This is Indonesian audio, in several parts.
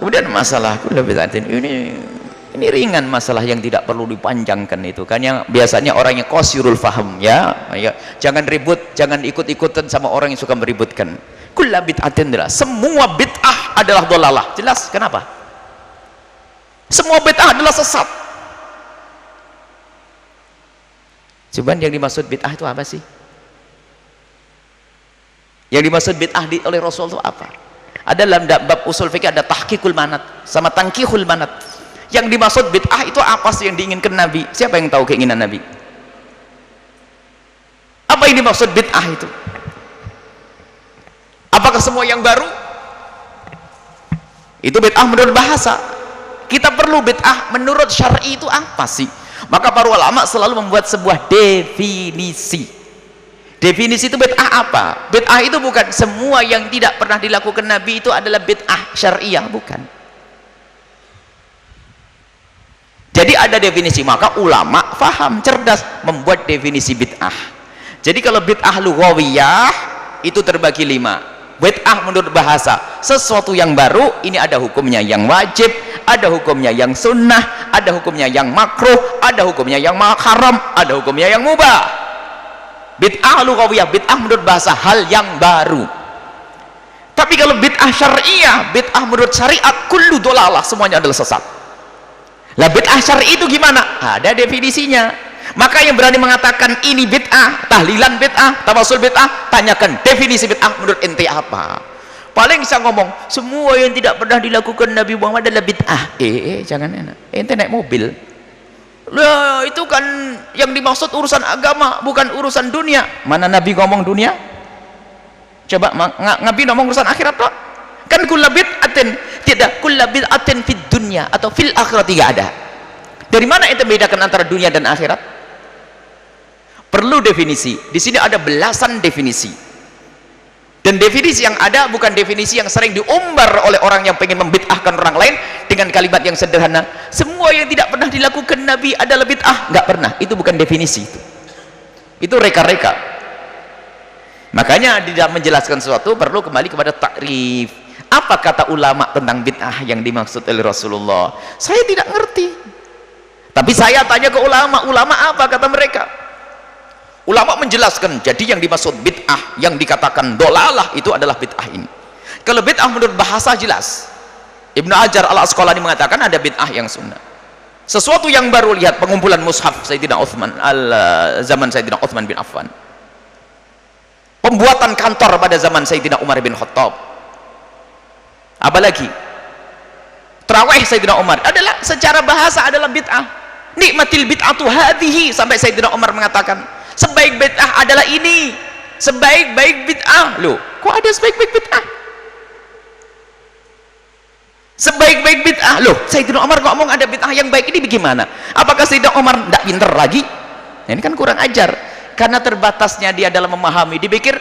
Kemudian masalah kullu bid'atin ini ringan, masalah yang tidak perlu dipanjangkan itu kan, yang biasanya orang yang qasirul faham ya, jangan ribut, jangan ikut-ikutan sama orang yang suka meributkan. Kullu bid'atin adalah semua bid'ah adalah dhalalah. Jelas kenapa? Semua bid'ah adalah sesat. Cuman yang dimaksud bid'ah itu apa sih? Yang dimaksud bid'ah oleh Rasul itu apa? Ada dalam bab usul fikih ada tahqiqul manat sama tankihul manat. Yang dimaksud bid'ah itu apa sih yang diinginkan Nabi? Siapa yang tahu keinginan Nabi? Apa yang dimaksud bid'ah itu? Apakah semua yang baru? Itu bid'ah menurut bahasa. Kita perlu bid'ah menurut syar'i itu apa sih? Maka para ulama selalu membuat sebuah definisi. Definisi itu bid'ah apa? Bid'ah itu bukan semua yang tidak pernah dilakukan Nabi itu adalah bid'ah syariah, bukan. Jadi ada definisi, maka ulama faham, cerdas membuat definisi bid'ah. Jadi kalau bid'ah lughawiyah itu terbagi 5. Bid'ah menurut bahasa, sesuatu yang baru, ini ada hukumnya yang wajib, ada hukumnya yang sunnah, ada hukumnya yang makruh, ada hukumnya yang haram, ada hukumnya yang mubah. Bid'ah lughawiyah, bid'ah menurut bahasa, hal yang baru. Tapi kalau bid'ah syariah, bid'ah menurut syariat, kullu dhalalah, semuanya adalah sesat. Lah bid'ah syar'i itu gimana? Ada definisinya. Maka yang berani mengatakan ini bid'ah, tahlilan bid'ah, tawasul bid'ah, tanyakan definisi bid'ah menurut ente apa. Paling bisa ngomong semua yang tidak pernah dilakukan Nabi Muhammad adalah bid'ah. Jangan enak. Ente naik mobil. Lah itu kan yang dimaksud urusan agama, bukan urusan dunia. Mana Nabi ngomong dunia? Coba Nabi ngomong urusan akhirat kok. Kan kullu bid'atin, tidak kullu bid'atin fid dunya atau fil akhirat, tidak ada. Dari mana itu bedakan antara dunia dan akhirat? Perlu definisi. Di sini ada belasan definisi. Dan definisi yang ada bukan definisi yang sering diumbar oleh orang yang pengen membid'ahkan orang lain dengan kalimat yang sederhana. Semua yang tidak pernah dilakukan Nabi adalah bid'ah. Enggak pernah. Itu bukan definisi itu. Itu reka-reka. Makanya di dalam menjelaskan sesuatu perlu kembali kepada takrif. Apa kata ulama tentang bid'ah yang dimaksud oleh Rasulullah? Saya tidak ngerti. Tapi saya tanya ke ulama, ulama apa kata mereka? Ulama menjelaskan, jadi yang dimaksud bid'ah yang dikatakan dhalalah itu adalah bid'ah ini. Kalau bid'ah menurut bahasa jelas. Ibnu Hajar al-Asqalani mengatakan ada bid'ah yang sunnah. Sesuatu yang baru, lihat pengumpulan mushaf Sayyidina Utsman zaman Sayyidina Utsman bin Affan. Pembuatan kantor pada zaman Sayyidina Umar bin Khattab. Apalagi tarawih Sayyidina Umar adalah secara bahasa adalah bid'ah. Nikmatil bid'atu hadhihi, sampai Sayyidina Umar mengatakan sebaik bid'ah adalah ini, sebaik-baik bid'ah. Loh, kok ada sebaik-baik bid'ah? Sebaik-baik bid'ah. Loh, Sayyidina Umar ngomong ada bid'ah yang baik, ini bagaimana? Apakah Sayyidina Umar tidak pinter lagi? Nah, ini kan kurang ajar. Karena terbatasnya dia dalam memahami, dipikir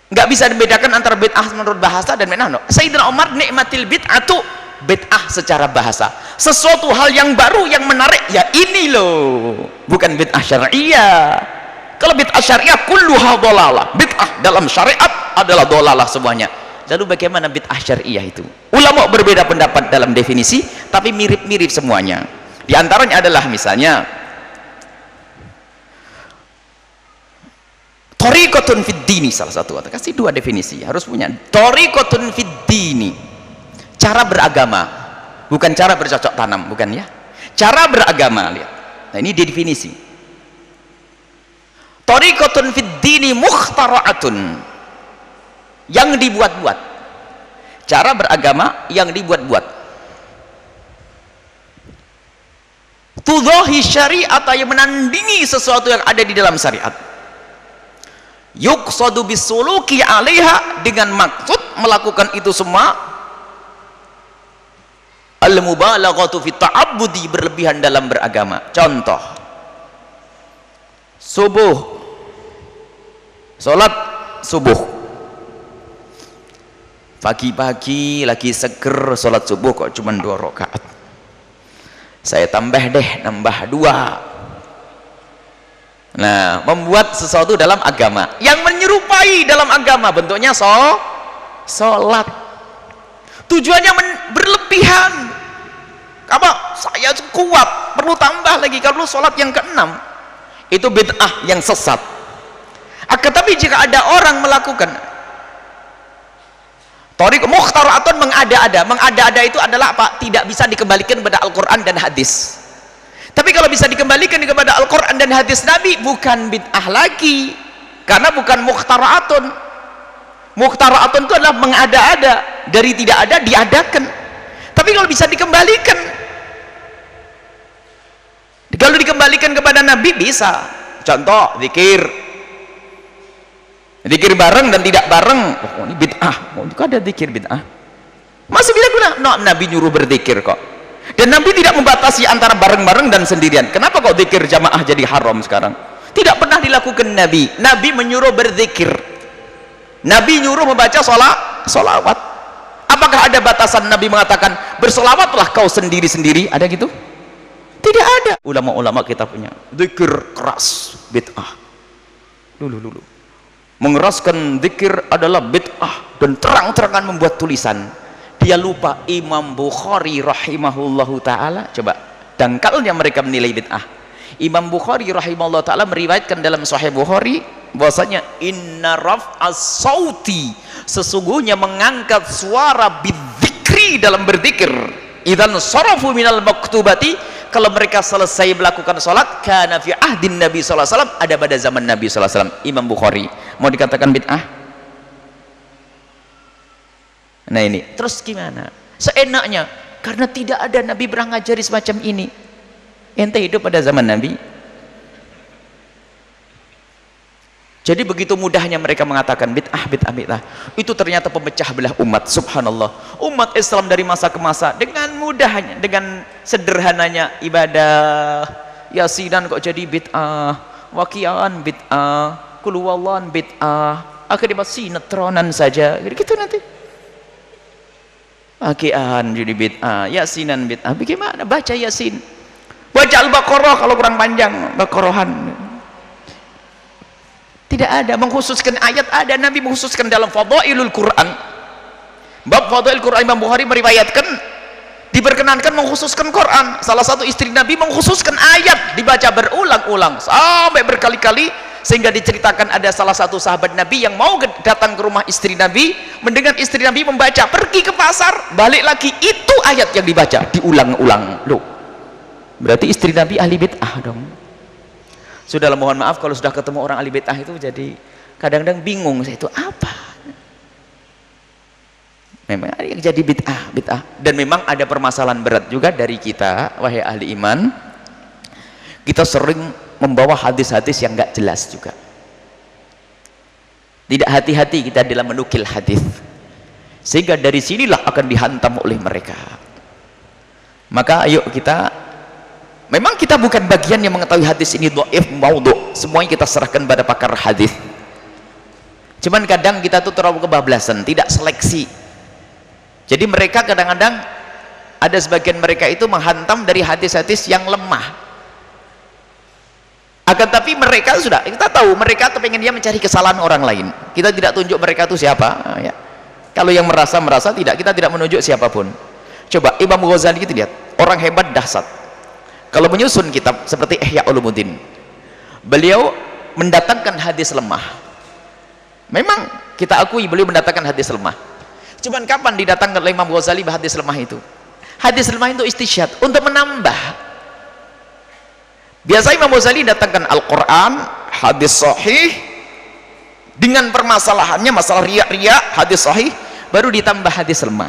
nggak bisa dibedakan antara bid'ah menurut bahasa dan bid'ah. Sayyidina Umar nikmatil bid'atu, bid'ah secara bahasa, sesuatu hal yang baru yang menarik, ya ini loh, bukan bid'ah syariah. Kalau bid'ah syariah kulluha dhalalah, bid'ah dalam syariat adalah dhalalah semuanya. Lalu bagaimana bid'ah syariah itu? Ulama berbeda pendapat dalam definisi, tapi mirip-mirip semuanya. Di antaranya adalah misalnya thariqatun fid dini, salah satu. Kasih 2 definisi, harus punya. Thariqatun fid dini, cara beragama, bukan cara bercocok tanam, bukan ya. Cara beragama, lihat. Nah, ini definisi. Thariqatun fid dini mukhtara'atun, yang dibuat-buat. Cara beragama yang dibuat-buat. Tudhahi syariat, yang menandingi sesuatu yang ada di dalam syariat. Yuqsadu bisuluki 'alaiha, dengan maksud melakukan itu semua. Al-mubalaghatu fi ta'abbudi, berlebihan dalam beragama. Contoh, subuh, salat subuh, pagi-pagi lagi seger, salat subuh kok cuma 2 rakaat, saya tambah deh, nambah 2. Nah, membuat sesuatu dalam agama yang menyerupai dalam agama, bentuknya sholat. tujuannya berlebihan. Apa? Saya kuat, perlu tambah lagi kalau sholat yang keenam. Itu bid'ah yang sesat. Akan tapi jika ada orang melakukan thariq mukhtara'atun, mengada-ada itu adalah apa? Tidak bisa dikembalikan kepada Al-Quran dan hadis. Tapi kalau bisa dikembalikan kepada Al-Quran dan hadis Nabi, bukan bid'ah lagi, karena bukan mukhtara'atun. Mukhtara'atun itu adalah mengada-ada, dari tidak ada diadakan. Tapi kalau bisa dikembalikan, kalau dikembalikan kepada Nabi bisa. Contoh zikir bareng dan tidak bareng, oh ini bid'ah. Oh itu ada zikir bid'ah, masih bila guna? No, Nabi nyuruh berzikir kok, dan Nabi tidak membatasi antara bareng-bareng dan sendirian. Kenapa kok zikir jamaah jadi haram sekarang? Tidak pernah dilakukan Nabi. Nabi menyuruh berzikir, Nabi nyuruh membaca solawat. Apakah ada batasan Nabi mengatakan bersolawatlah kau sendiri-sendiri? Ada gitu? Tidak ada. Ulama-ulama kita punya zikir keras bid'ah. Dulu mengeraskan zikir adalah bid'ah, dan terang-terangan membuat tulisan. Dia lupa Imam Bukhari rahimahullahu ta'ala. Coba dangkalnya mereka menilai bid'ah. Imam Bukhari rahimahullahu ta'ala meriwayatkan dalam Sahih Bukhari bahwasanya inna raf'as sauti, sesungguhnya mengangkat suara bidzikri dalam berzikir, idzan sarafu minal maktubati, kalau mereka selesai melakukan sholat, kana fi ahdin Nabi sallallahu alaihi wasallam, ada pada zaman Nabi sallallahu alaihi wasallam. Imam Bukhari mau dikatakan bid'ah? Nah ini terus gimana? Seenaknya, karena tidak ada Nabi pernah ngajari semacam ini. Ente hidup pada zaman Nabi. Jadi begitu mudahnya mereka mengatakan bid'ah. Itu ternyata pemecah belah umat. Subhanallah, umat Islam dari masa ke masa dengan mudahnya, dengan sederhananya ibadah yasinan kok jadi bid'ah, waqi'an bid'ah, qul huwallahu bid'ah, akhirnya sinetronan saja gitu nanti. Waqi'an jadi bid'ah, yasinan bid'ah. Bagaimana baca yasin? Baca Al-Baqarah kalau kurang panjang, Baqarahan. Tidak ada mengkhususkan ayat. Ada Nabi mengkhususkan dalam Fadailul Quran, bab Fadail Quran. Imam Bukhari meriwayatkan diperkenankan mengkhususkan Quran. Salah satu istri Nabi mengkhususkan ayat, dibaca berulang-ulang sampai berkali-kali, sehingga diceritakan ada salah satu sahabat Nabi yang mau datang ke rumah istri Nabi, mendengar istri Nabi membaca, pergi ke pasar, balik lagi, itu ayat yang dibaca diulang-ulang. Loh, berarti istri Nabi ahli bid'ah dong. Sudahlah, mohon maaf kalau sudah ketemu orang ahli bid'ah itu jadi kadang-kadang bingung saya, itu apa? Memang ada yang jadi bid'ah. Dan memang ada permasalahan berat juga dari kita, wahai ahli iman. Kita sering membawa hadis-hadis yang enggak jelas juga. Tidak hati-hati kita dalam menukil hadis, sehingga dari sinilah akan dihantam oleh mereka. Maka ayo kita, memang kita bukan bagian yang mengetahui hadis ini dhaif, maudhu, semuanya kita serahkan pada pakar hadis. Cuman kadang kita tuh terlalu kebablasan, tidak seleksi. Jadi mereka kadang-kadang ada sebagian mereka itu menghantam dari hadis-hadis yang lemah. Akan tapi mereka sudah, kita tahu mereka kepengen dia mencari kesalahan orang lain. Kita tidak tunjuk mereka itu siapa, ya. Kalau yang merasa tidak, kita tidak menunjuk siapapun. Coba Imam Ghazali itu lihat, orang hebat dahsyat. Kalau menyusun kitab seperti Ihya Ulumuddin, beliau mendatangkan hadis lemah. Memang kita akui beliau mendatangkan hadis lemah. Cuman kapan didatangkan oleh Imam Ghazali hadis lemah itu? Hadis lemah itu istisyad untuk menambah. Biasa Imam Ghazali datangkan Al-Quran, hadis sahih dengan permasalahannya, masalah riya, hadis sahih, baru ditambah hadis lemah.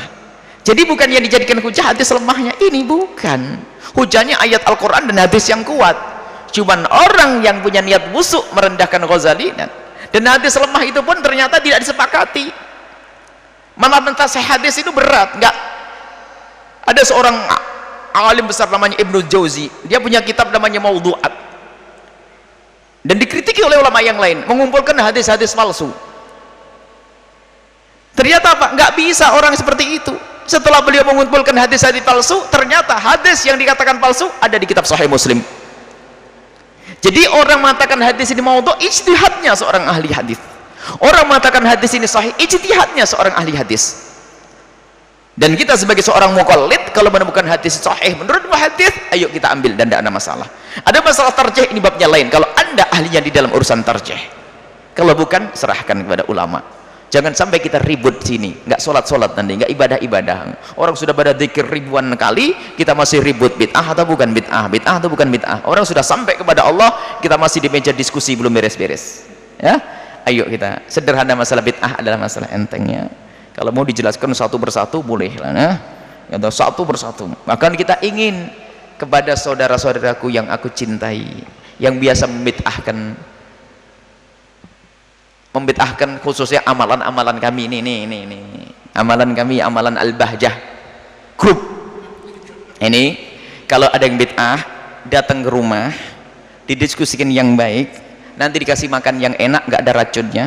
Jadi bukan yang dijadikan hujah hadis lemahnya, ini bukan hujahnya ayat Al-Quran dan hadis yang kuat. Cuman orang yang punya niat busuk merendahkan Ghazali, dan hadis lemah itu pun ternyata tidak disepakati. Malah mentasih hadis itu berat. Enggak, ada seorang alim besar namanya Ibnu Jauzi, dia punya kitab namanya Maudhu'at, dan dikritiki oleh ulama yang lain mengumpulkan hadis-hadis palsu. Ternyata apa? Enggak bisa orang seperti itu. Setelah beliau mengumpulkan hadis-hadis palsu, ternyata hadis yang dikatakan palsu ada di kitab Sahih Muslim. Jadi orang mengatakan hadis ini maudhu, ijtihadnya seorang ahli hadis. Orang mengatakan hadis ini sahih, ijtihadnya seorang ahli hadis. Dan kita sebagai seorang muqallid kalau menemukan hadis sahih menurut hadis, ayo kita ambil dan tidak ada masalah. Ada masalah tarjih, ini babnya lain. Kalau anda ahlinya di dalam urusan tarjih, kalau bukan serahkan kepada ulama. Jangan sampai kita ribut sini, nggak sholat nanti, nggak ibadah. Orang sudah pada zikir ribuan kali, kita masih ribut bid'ah atau bukan bid'ah, bid'ah atau bukan bid'ah. Orang sudah sampai kepada Allah, kita masih di meja diskusi belum beres-beres. Ya, ayo kita sederhana, masalah bid'ah adalah masalah entengnya. Kalau mau dijelaskan satu persatu boleh lah, nah. Atau satu persatu. Bahkan kita ingin kepada saudara-saudaraku yang aku cintai, yang biasa membid'ahkan khususnya amalan-amalan kami ini. Amalan kami, amalan Al-Bahjah Group. Ini kalau ada yang bid'ah, datang ke rumah, didiskusikan yang baik, nanti dikasih makan yang enak, nggak ada racunnya.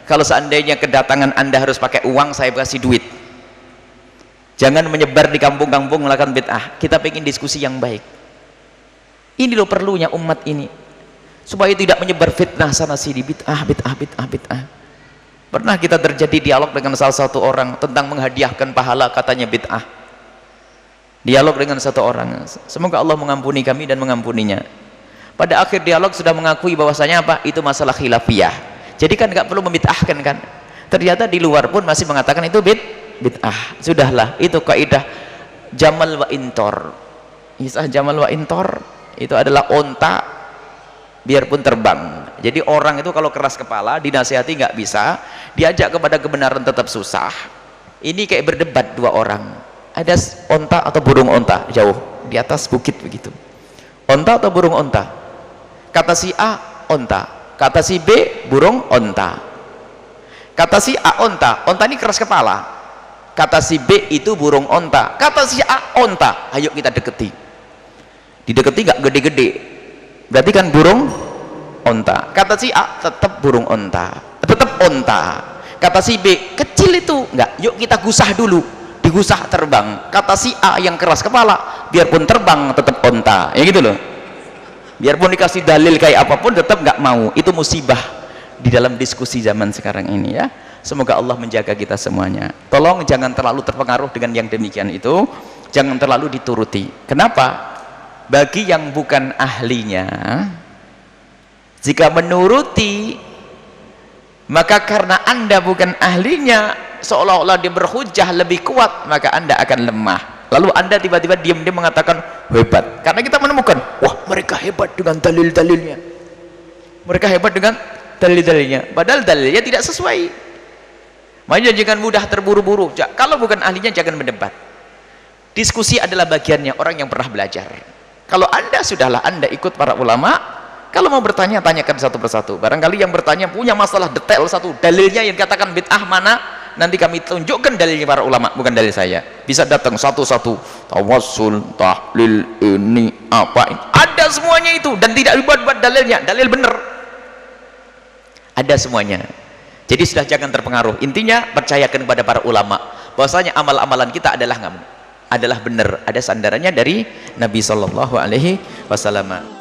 Kalau seandainya kedatangan anda harus pakai uang, saya kasih duit. Jangan menyebar di kampung-kampung melakukan bid'ah. Kita pengen diskusi yang baik. Ini loh perlunya umat ini, supaya tidak menyebar fitnah sana sini, bid'ah. Pernah kita terjadi dialog dengan salah satu orang tentang menghadiahkan pahala, katanya bid'ah. Dialog dengan satu orang, semoga Allah mengampuni kami dan mengampuninya. Pada akhir dialog sudah mengakui bahwasanya apa? Itu masalah khilafiyah. Jadi kan nggak perlu membid'ahkan kan. Ternyata di luar pun masih mengatakan itu bid'ah. Sudahlah, itu kaidah jamal wa intor. Kisah jamal wa intor itu adalah onta biarpun terbang. Jadi orang itu kalau keras kepala, dinasihati nggak bisa, diajak kepada kebenaran tetap susah. Ini kayak berdebat dua orang. Ada onta atau burung onta jauh di atas bukit begitu. Onta atau burung onta? Kata si A, onta. Kata si B, burung onta. Kata si A, onta. Onta ini keras kepala. Kata si B, itu burung onta. Kata si A, onta. Ayo kita deketi. Dideketi nggak gede-gede, berarti kan burung onta. Kata si A, tetap burung onta, tetap onta. Kata si B, kecil itu nggak, yuk kita gusah dulu. Digusah terbang. Kata si A yang keras kepala, biarpun terbang tetap onta, ya gitu loh. Biarpun dikasih dalil kayak apapun tetap nggak mau. Itu musibah di dalam diskusi zaman sekarang ini ya. Semoga Allah menjaga kita semuanya. Tolong jangan terlalu terpengaruh dengan yang demikian itu, jangan terlalu dituruti. Kenapa? Bagi yang bukan ahlinya, jika menuruti, maka karena anda bukan ahlinya, seolah-olah dia berhujjah lebih kuat, maka anda akan lemah. Lalu anda tiba-tiba diam-diam mengatakan hebat, karena kita menemukan, wah mereka hebat dengan dalil-dalilnya, mereka hebat dengan dalil-dalilnya, padahal dalilnya tidak sesuai. Makanya jangan mudah terburu-buru. Kalau bukan ahlinya jangan mendebat. Diskusi adalah bagiannya orang yang pernah belajar. Kalau anda sudahlah, anda ikut para ulama, kalau mau bertanya, tanyakan satu persatu. Barangkali yang bertanya punya masalah detail satu, dalilnya yang katakan bid'ah mana, nanti kami tunjukkan dalilnya para ulama, bukan dalil saya. Bisa datang satu-satu, tawassul, tahlil, ini apa ini, ada semuanya itu, dan tidak dibuat-buat dalilnya, dalil bener, ada semuanya. Jadi sudah jangan terpengaruh. Intinya percayakan kepada para ulama bahwasanya amal-amalan kita adalah benar, ada sandarannya dari Nabi Shallallahu Alaihi Wasallam.